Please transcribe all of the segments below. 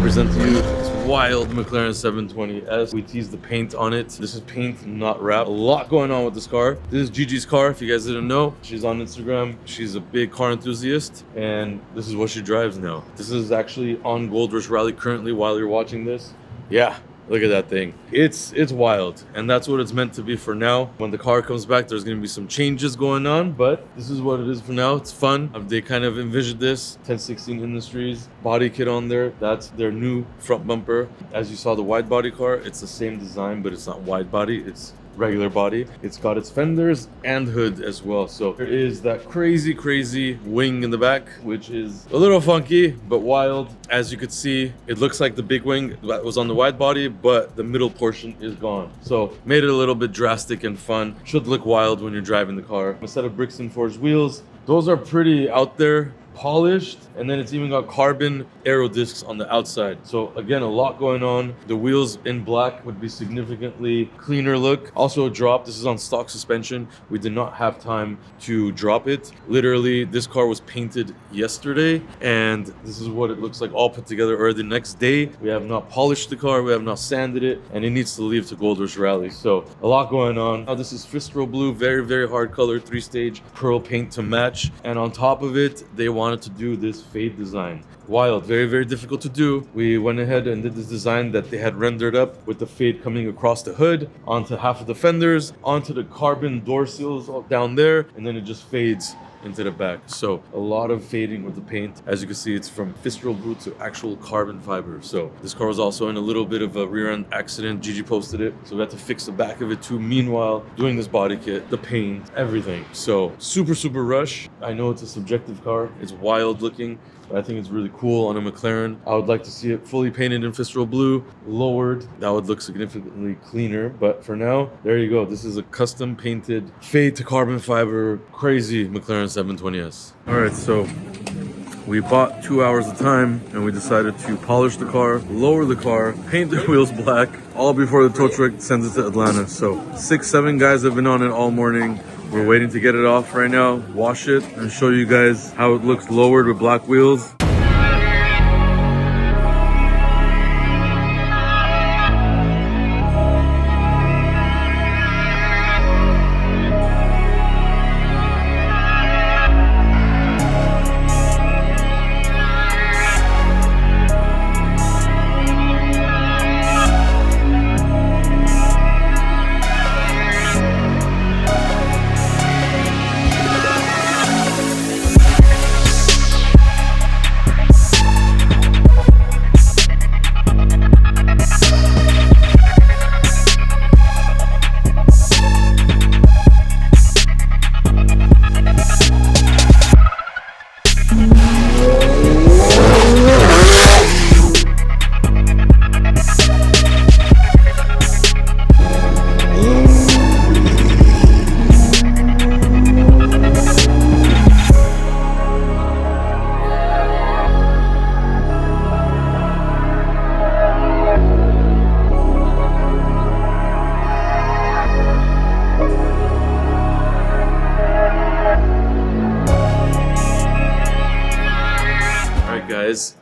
present to you this wild McLaren 720S. We teased the paint on it. This is paint, not wrap. A lot going on with this car. This is Gigi's car, if you guys didn't know. She's on Instagram. She's a big car enthusiast, and this is what she drives now. This is actually on Gold Rush Rally currently while you're watching this. Yeah. Look at that thing. It's wild, and that's what it's meant to be for now. When the car comes back, there's gonna be some changes going on, but this is what it is for now. It's fun. They kind of envisioned this 1016 Industries body kit on there. That's their new front bumper. As you saw the wide body car, it's the same design, but it's not wide body. It's regular body. It's got its fenders and hood as well. So there is that crazy wing in the back, which is a little funky but wild. As you could see, it looks like the big wing that was on the wide body, but the middle portion is gone. So made it a little bit drastic and fun. Should look wild when you're driving the car. A set of bricks and forged wheels. Those are pretty out there, polished, and then it's even got carbon aero discs on the outside. So again, a lot going on. The wheels in black would be significantly cleaner look. Also a drop. This is on stock suspension. We did not have time to drop it. Literally, this car was painted yesterday, and this is what it looks like all put together. Or the next day, we have not polished the car, we have not sanded it, and it needs to leave to Gold Rush Rally. So a lot going on. Now this is Fistral Blue, very hard color, 3-stage pearl paint to match, and on top of it, they wanted to do this fade design. Wild, very difficult to do. We went ahead and did this design that they had rendered up with the fade coming across the hood, onto half of the fenders, onto the carbon door seals down there, and then it just fades into the back. So a lot of fading with the paint. As you can see, it's from Fistral Blue to actual carbon fiber. So this car was also in a little bit of a rear end accident. Gigi posted it, so we had to fix the back of it too. Meanwhile, doing this body kit, the paint, everything. So super rush. I know it's a subjective car. It's wild looking, but I think it's really cool on a McLaren. I would like to see it fully painted in Fistral Blue, lowered. That would look significantly cleaner. But for now, there you go. This is a custom painted fade to carbon fiber, crazy McLaren 720S. All right, so we bought 2 hours of time, and we decided to polish the car, lower the car, paint the wheels black, all before the tow truck sends it to Atlanta. So 6-7 guys have been on it all morning. We're waiting to get it off right now, wash it, and show you guys how it looks lowered with black wheels.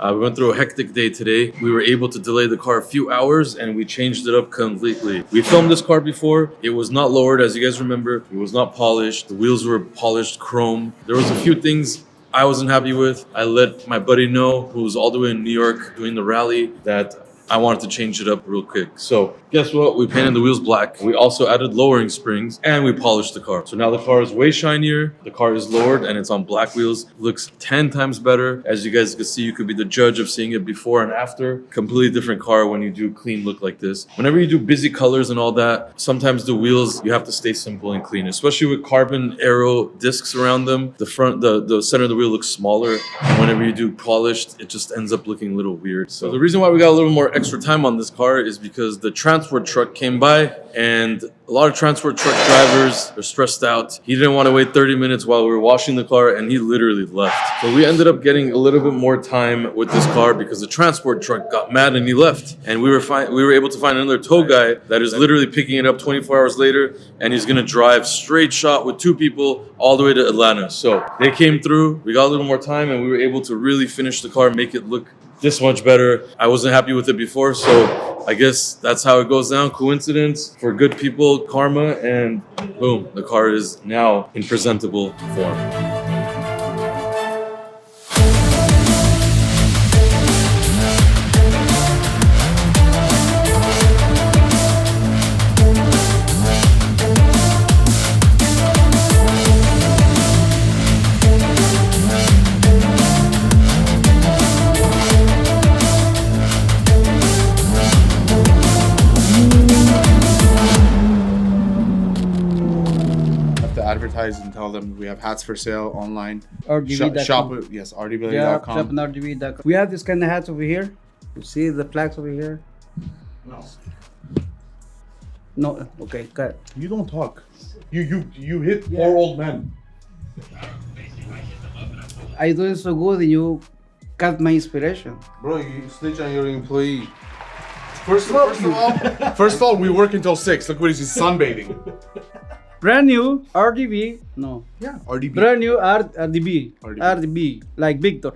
We went through a hectic day today. We were able to delay the car a few hours, and we changed it up completely. We filmed this car before. It was not lowered, as you guys remember. It was not polished. The wheels were polished chrome. There was a few things I wasn't happy with. I let my buddy know, who was all the way in New York doing the rally, that I wanted to change it up real quick. So guess what? We painted the wheels black. We also added lowering springs, and we polished the car. So now the car is way shinier. The car is lowered, and it's on black wheels. Looks 10 times better. As you guys can see, you could be the judge of seeing it before and after. Completely different car when you do clean look like this. Whenever you do busy colors and all that, sometimes the wheels, you have to stay simple and clean, especially with carbon aero discs around them. The front, the center of the wheel looks smaller. Whenever you do polished, it just ends up looking a little weird. So the reason why we got a little more extra time on this car is because the transport truck came by, and a lot of transport truck drivers are stressed out. He didn't want to wait 30 minutes while we were washing the car, and he literally left. So we ended up getting a little bit more time with this car because the transport truck got mad and he left. And we were able to find another tow guy that is literally picking it up 24 hours later, and he's gonna drive straight shot with 2 people all the way to Atlanta. So they came through, we got a little more time, and we were able to really finish the car, make it look this much better. I wasn't happy with it before, so I guess that's how it goes down. Coincidence for good people, karma, and boom, the car is now in presentable form. Advertise and tell them we have hats for sale online. RDB.com. Shop it, yes, RDB.com. Yeah, shop on RDB.com. We have this kind of hats over here. You see the flags over here? No. No, okay, cut. You don't talk. You hit poor old men. I do it so good and you cut my inspiration. Bro, you snitch on your employee. First of all, we work until 6. Look what he's sunbathing. Brand new RDB. No. Yeah, RDB. Brand new RDB. Like Victor.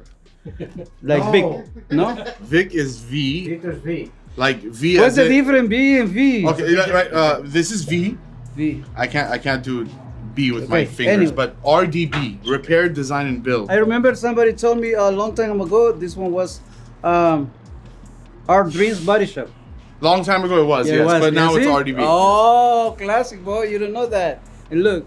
Like No. Vic. No? Vic is V. Victor's V. Like V. What's the as in- difference B and V? Okay, right. This is V. V. I can't do B with my Okay, fingers, anyway. but RDB, repair, design, and build. I remember somebody told me a long time ago this one was Our Dreams Body Shop. Long time ago it was, Yeah, yes, it was. but now You it's see? RDB. Oh, classic, boy. You don't know that. And look.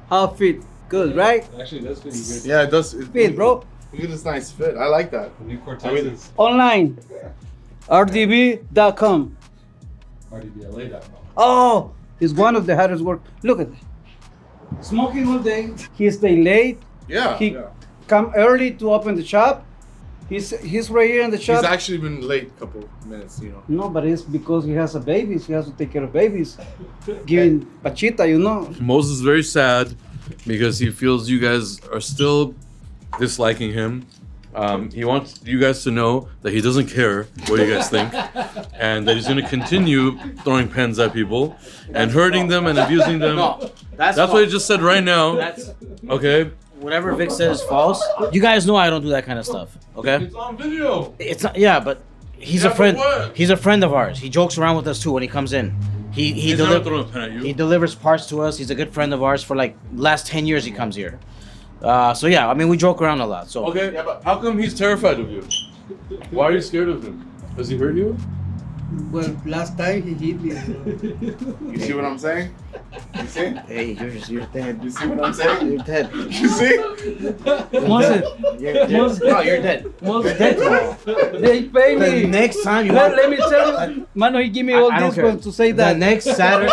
How fit. Good, right? Actually, that's pretty good. Yeah, it does. Fit, bro. Look at this nice fit. I like that. The new Cortez Online. RDB.com. RDBLA.com. Oh, it's one of the hardest work. Look at that. Smoking all day. He stay late. Yeah. He yeah. come early to open the shop. He's right here in the shop. He's actually been late a couple minutes, you know. No, but it's because he has a babies. He has to take care of babies. Giving pachita, you know. Moses is very sad because he feels you guys are still disliking him. He wants you guys to know that he doesn't care what you guys think, and that he's going to continue throwing pens at people and hurting them and abusing them. No, That's what he just said right now. That's Okay? whatever Vic says is false. You guys know I don't do that kind of stuff. Okay? It's on video. It's not. Yeah, but he's Yeah, a friend. but what? He's a friend of ours. He jokes around with us too when he comes in. He He's never throwing a pen at you. He delivers parts to us. He's a good friend of ours for like last 10 years he comes here. So yeah, I mean we joke around a lot. So Okay, how come he's terrified of you? Why are you scared of him? Does he hurt you? Well, last time he hit me. You see what I'm saying? You see? hey, you're dead. You see what I'm saying? You're dead. You see? Moses, You're dead. No, you're dead. Moses, You're dead tomorrow. they pay The me. next time you Let, want, let me tell you, Mano, he give me all I don't this care. one to say that. The next Saturday.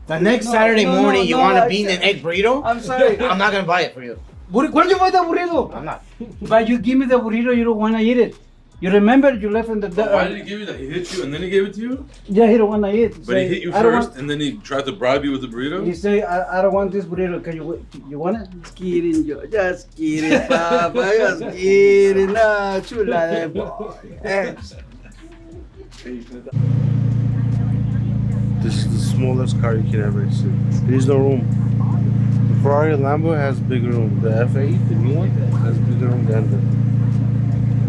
The next Saturday no, morning, you no, want I a bean said- and egg burrito? I'm sorry. I'm not gonna buy it for you. Where you buy the burrito? I'm not. But you give me the burrito, you don't want to eat it. You remember you left in the. Why did he give you that? He hit you and then he gave it to you? Yeah, he don't want to eat. But he hit you I don't first want- and then he tried to bribe you with the burrito? He say, I don't want this burrito. Can you want it? Just kidding, yo. Just kidding, papa. Just kidding. Nah, chula, boy. Eh. This is the smallest car you can ever see. There's no room. The Ferrari and Lambo has big room. The F8, the new one, has bigger room than the.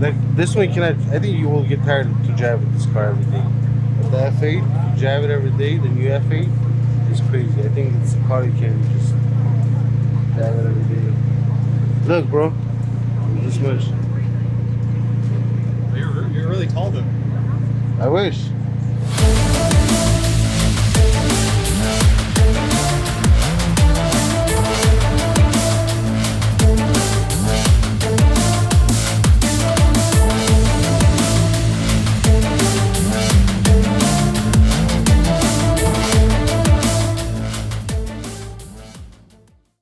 Like this one, you cannot. I think you will get tired to drive with this car every day. But the F8, you drive it every day. The new F8 is crazy. I think it's a car you can just drive it every day. Look, bro, this much. You're really tall though. I wish.